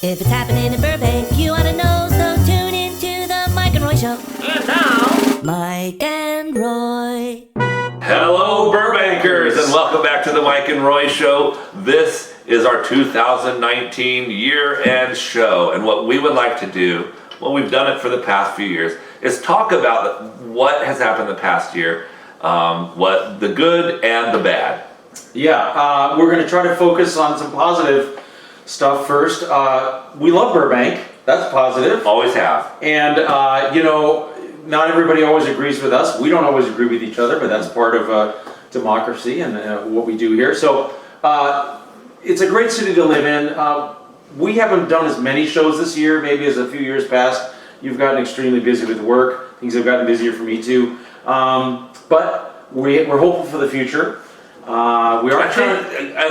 If it's happening in Burbank, you ought to know, so tune in to the Mike and Roy Show. And now, Mike and Roy. Hello, Burbankers, and welcome back to the Mike and Roy Show. This is our 2019 year-end show, and what we would like to do, well, we've done it for the past few years, is talk about what has happened the past year, what the good and the bad. Yeah, we're going to try to focus on some positive stuff first. We love Burbank. That's positive. Always have. And, not everybody always agrees with us. We don't always agree with each other, but that's part of democracy and what we do here. So it's a great city to live in. We haven't done as many shows this year, maybe as a few years past. You've gotten extremely busy with work. Things have gotten busier for me too. But we're hopeful for the future. I'm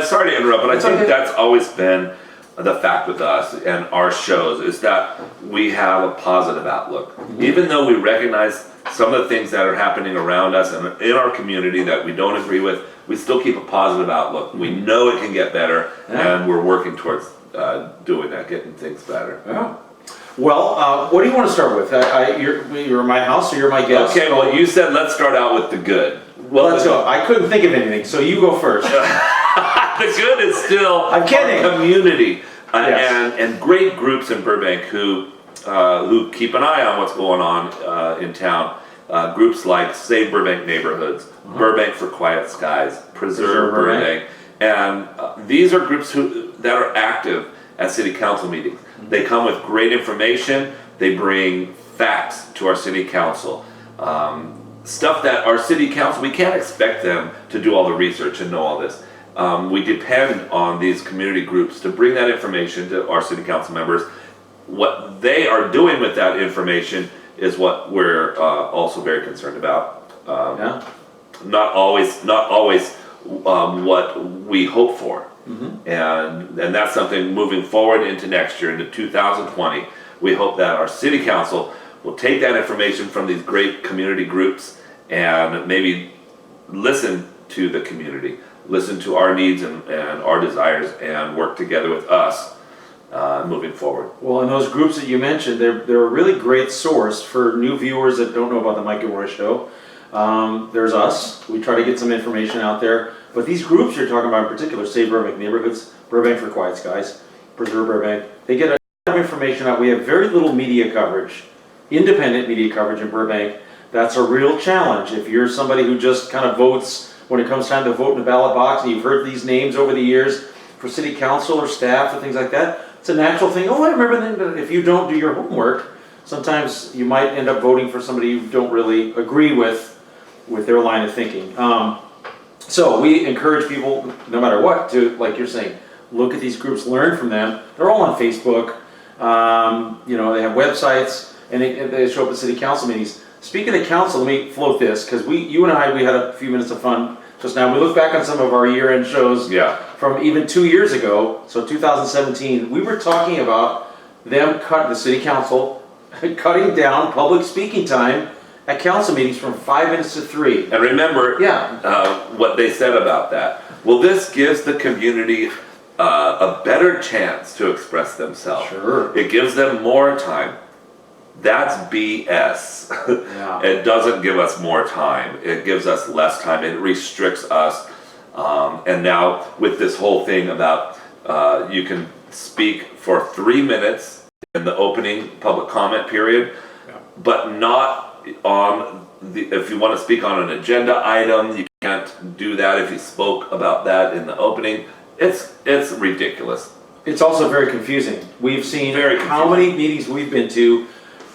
sorry to interrupt, but I think that's always been the fact with us and our shows, is that we have a positive outlook. Mm-hmm. Even though we recognize some of the things that are happening around us and in our community that we don't agree with, we still keep a positive outlook. Mm-hmm. We know it can get better, and we're working towards doing that, getting things better. Yeah. Well, what do you want to start with? You're my house, so you're my guest. Okay, well, you said let's start out with the good. Well, let's go. I couldn't think of anything, so you go first. The good is still I'm kidding. Our community Yes. and great groups in Burbank who keep an eye on what's going on in town. Groups like Save Burbank Neighborhoods, Burbank for Quiet Skies, Preserve Burbank, and these are groups that are active at city council meetings. They come with great information. They bring facts to our city council. Stuff that our city council, we can't expect them to do all the research and know all this. We depend on these community groups to bring that information to our city council members. What they are doing with that information is what we're also very concerned about. Not always what we hope for. Mm-hmm. And that's something moving forward into next year, into 2020. We hope that our city council will take that information from these great community groups and maybe listen to the community, listen to our needs and our desires, and work together with us moving forward. Well, and those groups that you mentioned, they're a really great source for new viewers that don't know about the Mike and Roy Show. There's us. We try to get some information out there. But these groups you're talking about in particular, Save Burbank Neighborhoods, Burbank for Quiet Skies, Preserve Burbank, they get a lot of information out. We have very little media coverage, independent media coverage in Burbank. That's a real challenge. If you're somebody who just kind of votes when it comes time to vote in the ballot box, and you've heard these names over the years for city council or staff and things like that, it's a natural thing. Oh, I remember that. But if you don't do your homework, sometimes you might end up voting for somebody you don't really agree with their line of thinking. So we encourage people, no matter what, to, like you're saying, look at these groups, learn from them. They're all on Facebook. They have websites, and they show up at city council meetings. Speaking of council, let me float this, because you and I had a few minutes of fun just now. We look back on some of our year-end shows from even 2 years ago, so 2017. We were talking about the city council, cutting down public speaking time at council meetings from 5 minutes to 3. And remember what they said about that. Well, this gives the community a better chance to express themselves. Sure. It gives them more time. That's BS. It doesn't give us more time. It gives us less time. It restricts us. And now with this whole thing about you can speak for 3 minutes in the opening public comment period, but not on if you want to speak on an agenda item, you can't do that if you spoke about that in the opening. It's ridiculous. It's also very confusing. We've seen how many meetings we've been to.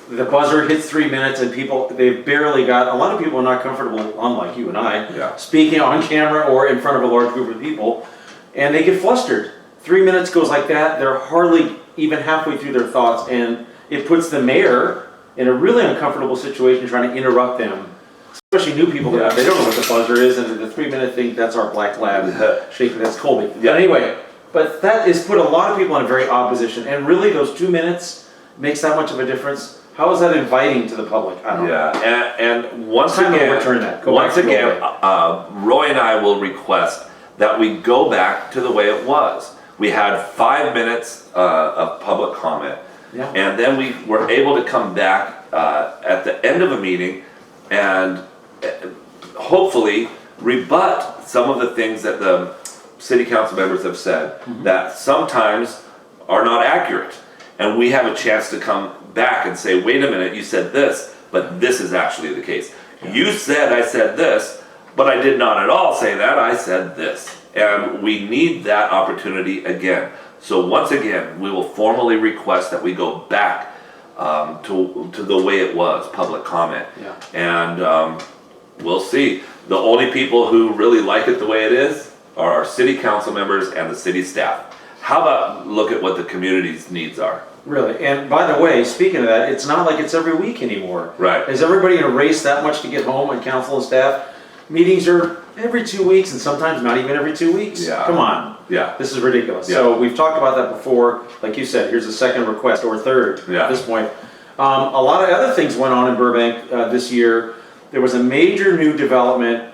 The buzzer hits 3 minutes and they've barely got, a lot of people are not comfortable, unlike you and I, speaking on camera or in front of a large group of people, and they get flustered. 3 minutes goes like that, they're hardly even halfway through their thoughts, and it puts the mayor in a really uncomfortable situation trying to interrupt them, especially new people. They don't know what the buzzer is, and the 3 minute thing, that's our black lab shaking, that's Colby. But anyway, that has put a lot of people in a very odd position, and really those 2 minutes makes that much of a difference. How is that inviting to the public? I don't know. And once again, overturn that. Roy and I will request that we go back to the way it was. We had 5 minutes of public comment. Yeah. And then we were able to come back at the end of a meeting and hopefully rebut some of the things that the city council members have said that sometimes are not accurate. And we have a chance to come back and say, wait a minute, you said this, but this is actually the case. You said I said this, but I did not at all say that, I said this. And we need that opportunity again. So once again, we will formally request that we go back to the way it was, public comment. Yeah. And we'll see. The only people who really like it the way it is are our city council members and the city staff. How about look at what the community's needs are? Really, and by the way, speaking of that, it's not like it's every week anymore. Right. Is everybody in a race that much to get home, and council and staff? Meetings are every 2 weeks, and sometimes not even every 2 weeks. Yeah. Come on. Yeah. This is ridiculous. Yeah. So we've talked about that before. Like you said, here's a second request, or third Yeah. at this point. A lot of other things went on in Burbank this year. There was a major new development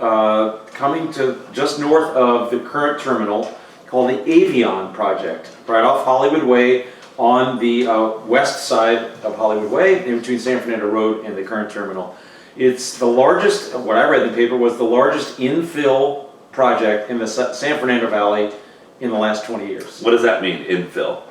coming to just north of the current terminal called the Avion Project, right off Hollywood Way on the west side of Hollywood Way, in between San Fernando Road and the current terminal. It's the largest, what I read in the paper, was the largest infill project in the San Fernando Valley in the last 20 years. What does that mean, infill?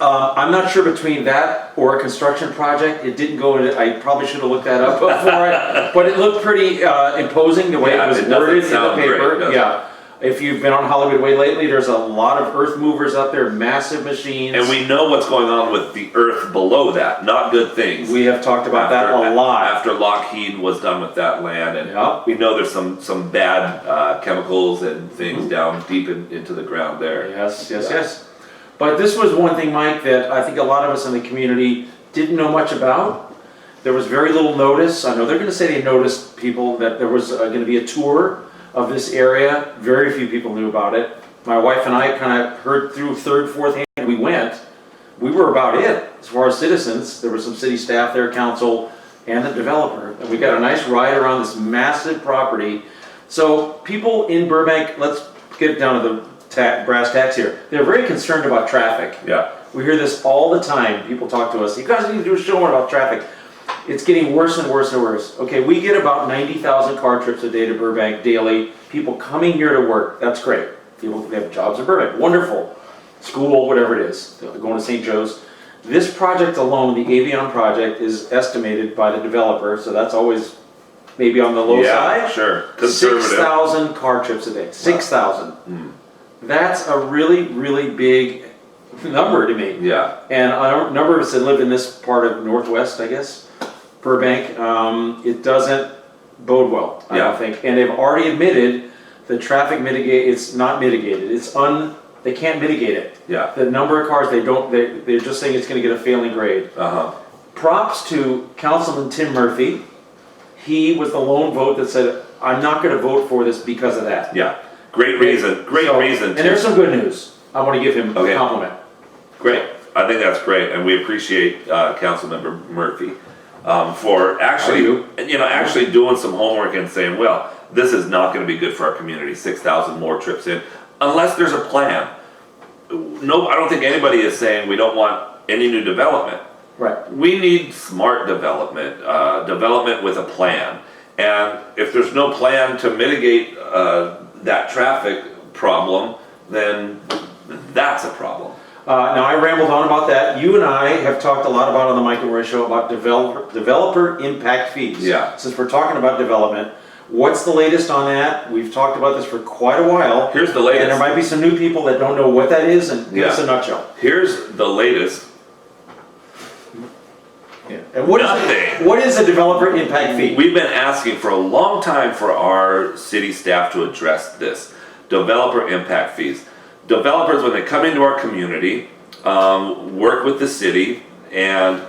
I'm not sure between that or a construction project. It didn't go into, I probably should have looked that up before, but it looked pretty imposing the way Yeah, it was it doesn't worded in the sound great, paper. does it? Yeah. If you've been on Hollywood Way lately, there's a lot of earth movers up there, massive machines. And we know what's going on with the earth below that, not good things. We have talked about that a lot. After Lockheed was done with that land, and Yeah. we know there's some bad chemicals and things down deep into the ground there. Yes, yes, Yeah. yes. But this was one thing, Mike, that I think a lot of us in the community didn't know much about. There was very little notice. I know they're going to say they noticed people that there was going to be a tour of this area. Very few people knew about it. My wife and I kind of heard through third, fourth hand. We went. We were about it as far as citizens. There was some city staff there, council, and the developer. And we got a nice ride around this massive property. So people in Burbank, let's get it down to the brass tacks here. They're very concerned about traffic. Yeah. We hear this all the time. People talk to us, you guys need to do a show about traffic. It's getting worse and worse and worse. Okay, we get about 90,000 car trips a day to Burbank daily. People coming here to work, that's great. People have jobs in Burbank, wonderful. School, whatever it is, going to St. Joe's. This project alone, the Avion project, is estimated by the developer, so that's always maybe on the low Yeah, side. sure. Conservative. 6,000 car trips a day, 6,000. That's a really, really big number to me. Yeah. And a number of us that live in this part of Northwest, I guess, Burbank, it doesn't bode well, I Yeah. don't think. And they've already admitted the traffic it's not mitigated. They can't mitigate it. Yeah. The number of cars, they're just saying it's gonna get a failing grade. Uh-huh. Props to Councilman Tim Murphy. He was the lone vote that said, I'm not gonna vote for this because of that. Yeah. Great reason. Great So- reason. And there's some good news. I want to give him Okay. a compliment. Great. I think that's great, and we appreciate Councilmember Murphy for actually, actually doing some homework and saying, well, this is not going to be good for our community. 6,000 more trips in, unless there's a plan. No, I don't think anybody is saying we don't want any new development. Right. We need smart development, development with a plan. And if there's no plan to mitigate that traffic problem, then that's a problem. Now, I rambled on about that. You and I have talked a lot about on the Mike and Roy Show about developer impact fees. Yeah. Since we're talking about development, what's the latest on that? We've talked about this for quite a while. Here's the And there latest. might be some new people that don't know what that is, and give us Yeah. a nutshell. Here's the latest. Yeah. And what is a developer impact fee? We've been asking for a long time for our city staff to address this. Developer impact fees. Developers, when they come into our community, work with the city, and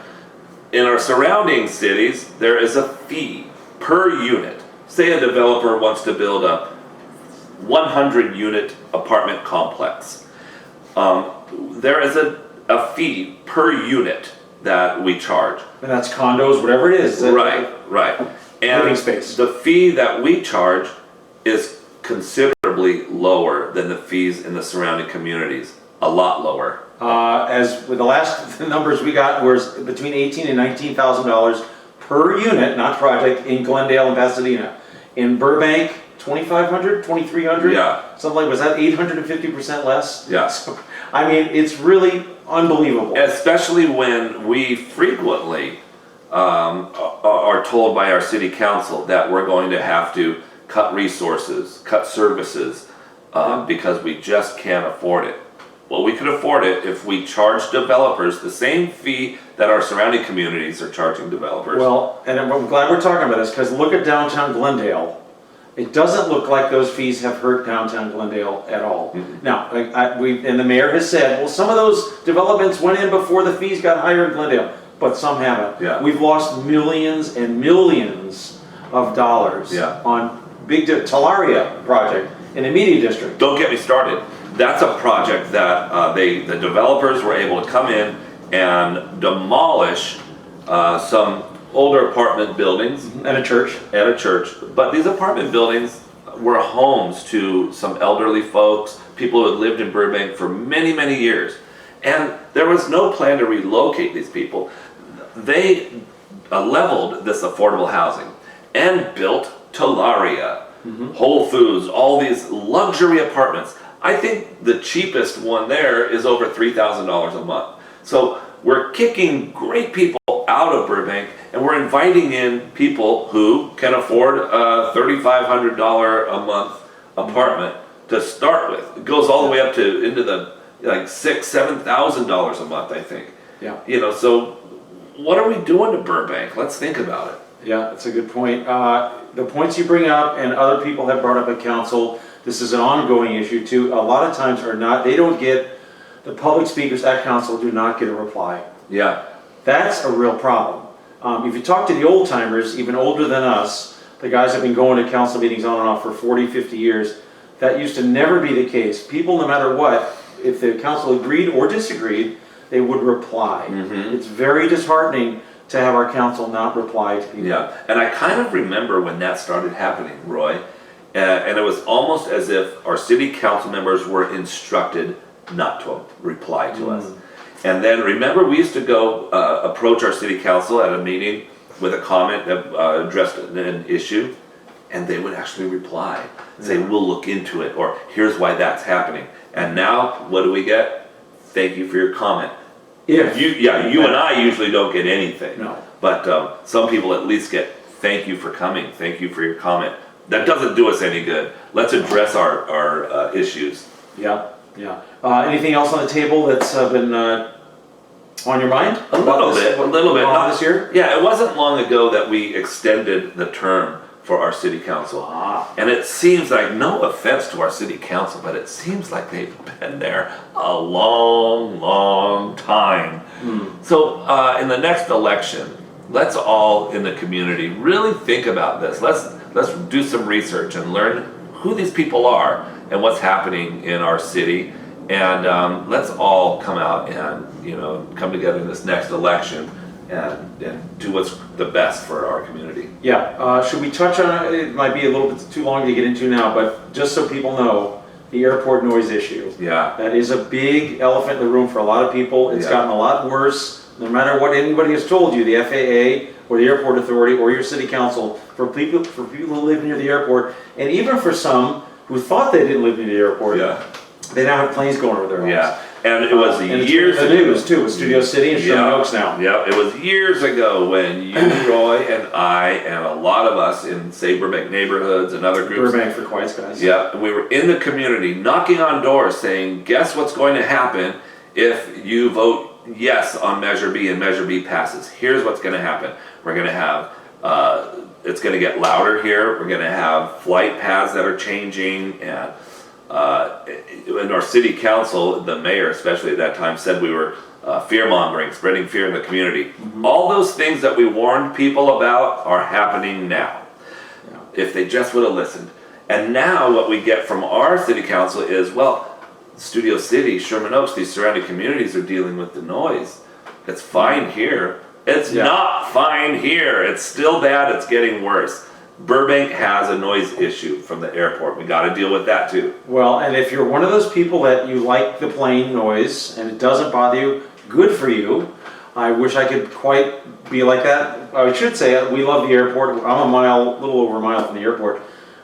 in our surrounding cities, there is a fee per unit. Say a developer wants to build a 100-unit apartment complex. There is a fee per unit that we charge. And that's condos, whatever it is. Right. And Living space. the fee that we charge is considerably lower than the fees in the surrounding communities. a lot lower. As with the last numbers we got was between $18,000 and $19,000 per unit, not project, in Glendale and Pasadena. In Burbank, 2,500, 2,300? Yeah. Something like, was that 850% less? Yeah. So, I mean, it's really unbelievable. Especially when we frequently are told by our city council that we're going to have to cut resources, cut services, because we just can't afford it. Well, we could afford it if we charge developers the same fee that our surrounding communities are charging developers. Well, and I'm glad we're talking about this, because look at downtown Glendale. It doesn't look like those fees have hurt downtown Glendale at all. Mm-hmm. Now, and the mayor has said, well, some of those developments went in before the fees got higher in Glendale, but some haven't. Yeah. We've lost millions and millions of dollars Yeah. on Talaria project in the media district. Don't get me started. That's a project that the developers were able to come in and demolish some older apartment buildings And a church. at a church. But these apartment buildings were homes to some elderly folks, people who had lived in Burbank for many, many years. And there was no plan to relocate these people. They leveled this affordable housing and built Talaria, Whole Foods, all these luxury apartments. I think the cheapest one there is over $3,000 a month. So we're kicking great people out of Burbank, and we're inviting in people who can afford a $3,500 a month apartment to start with. It goes all the way up to into the like $6,000-$7,000 a month, I think. Yeah. You know, so what are we doing to Burbank? Let's think about it. Yeah, that's a good point. The points you bring up and other people have brought up at council, this is an ongoing issue too. A lot of times the public speakers at council do not get a reply. Yeah. That's a real problem. If you talk to the old timers, even older than us, the guys have been going to council meetings on and off for 40, 50 years, that used to never be the case. People, no matter what, if the council agreed or disagreed, they would reply. It's very disheartening to have our council not reply to people. Yeah, and I kind of remember when that started happening, Roy, and it was almost as if our city council members were instructed not to reply to us. And then remember, we used to go approach our city council at a meeting with a comment that addressed an issue, and they would actually reply, say, we'll look into it, or here's why that's happening. And now, what do we get? Thank you for your comment. You and I usually don't get anything. No. But some people at least get, thank you for coming, thank you for your comment. That doesn't do us any good. Let's address our issues. Yeah. Anything else on the table that's been on your mind? A little bit. Not this year? Yeah, it wasn't long ago that we extended the term for our city council. And it seems like, no offense to our city council, but it seems like they've been there a long, long time. So in the next election, let's all in the community really think about this. Let's do some research and learn who these people are and what's happening in our city. And let's all come out and, come together in this next election and do what's the best for our community. Yeah, should we touch on it? It might be a little bit too long to get into now, but just so people know, the airport noise issue. Yeah. That is a big elephant in the room for a lot of people. It's Yeah. gotten a lot worse. No matter what anybody has told you, the FAA or the airport authority or your city council, for people who live near the airport, and even for some who thought they didn't live near the airport, Yeah. they now have planes going over their homes. Yeah. And it was And it's years in ago. the news too, with Studio City and Sherman Oaks now. Yeah, it was years ago when you, Roy, and I, and a lot of us in, say, Burbank neighborhoods and other groups. Burbank for Quiet Skies. Yeah, we were in the community knocking on doors saying, guess what's going to happen if you vote yes on Measure B and Measure B passes? Here's what's going to happen. We're going to have, it's going to get louder here. We're going to have flight paths that are changing, and in our city council, the mayor especially at that time said we were fear-mongering, spreading fear in the community. All those things that we warned people about are happening now. If they just would have listened. And now what we get from our city council is, well, Studio City, Sherman Oaks, these surrounding communities are dealing with the noise. It's fine here. It's not fine here. It's still bad. It's getting worse. Burbank has a noise issue from the airport. We got to deal with that too. Well, and if you're one of those people that you like the plane noise and it doesn't bother you, good for you. I wish I could quite be like that. I should say we love the airport. I'm little over a mile from the airport.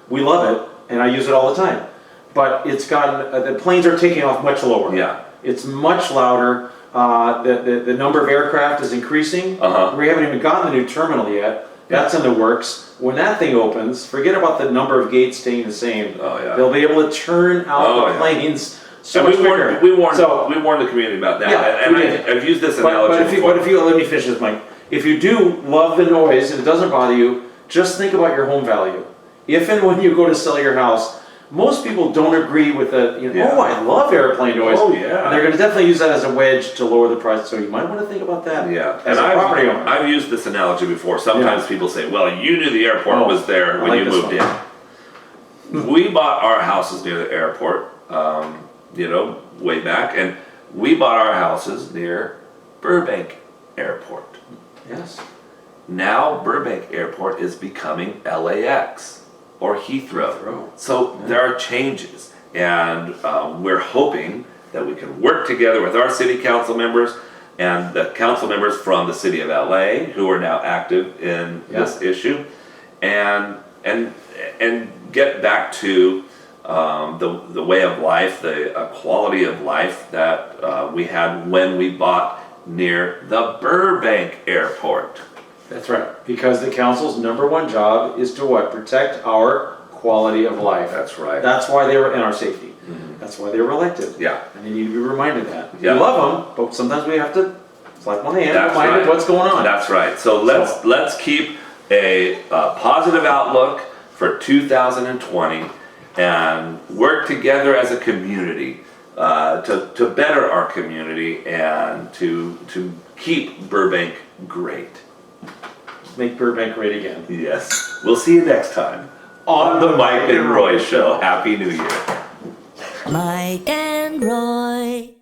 We love it, and I use it all the time. But it's gotten, the planes are taking off much lower. Yeah. It's much louder. The number of aircraft is increasing. Uh-huh. We haven't even gotten the new terminal yet. That's in the works. When that thing opens, forget about the number of gates staying the same. Oh, yeah. They'll be able to turn out the planes so And much quicker. we warned the community about that. Yeah, and we did. I've used this But analogy before. let me finish this, Mike. If you do love the noise and it doesn't bother you, just think about your home value. If and when you go to sell your house, most people don't agree with Yeah. oh, I love airplane noise. Oh, yeah. And they're going to definitely use that as a wedge to lower the price. So you might want to think about that. Yeah, As and a property owner. I've used this analogy before. Sometimes people say, well, you knew the airport Oh, was there I when like you this moved one. in. We bought our houses near the airport, way back, and we bought our houses near Burbank Airport. Yes. Now Burbank Airport is becoming LAX or Heathrow. Heathrow. So there are changes, and we're hoping that we can work together with our city council members and the council members from the city of LA who are now active in this issue, and get back to the way of life, the quality of life that we had when we bought near the Burbank Airport. That's right. Because the council's number one job is to what? Protect our quality of life. That's right. That's why they were in our safety. That's why they were elected. Yeah. And they need to be reminded that. Yeah. We love them, but sometimes we have to slap them on the hand and That's remind them right. what's going on. That's right. So let's keep a positive outlook for 2020 and work together as a community to better our community and to keep Burbank great. Make Burbank great again. Yes. We'll see you next time on the Mike and Roy Show. Happy New Year. Mike and Roy.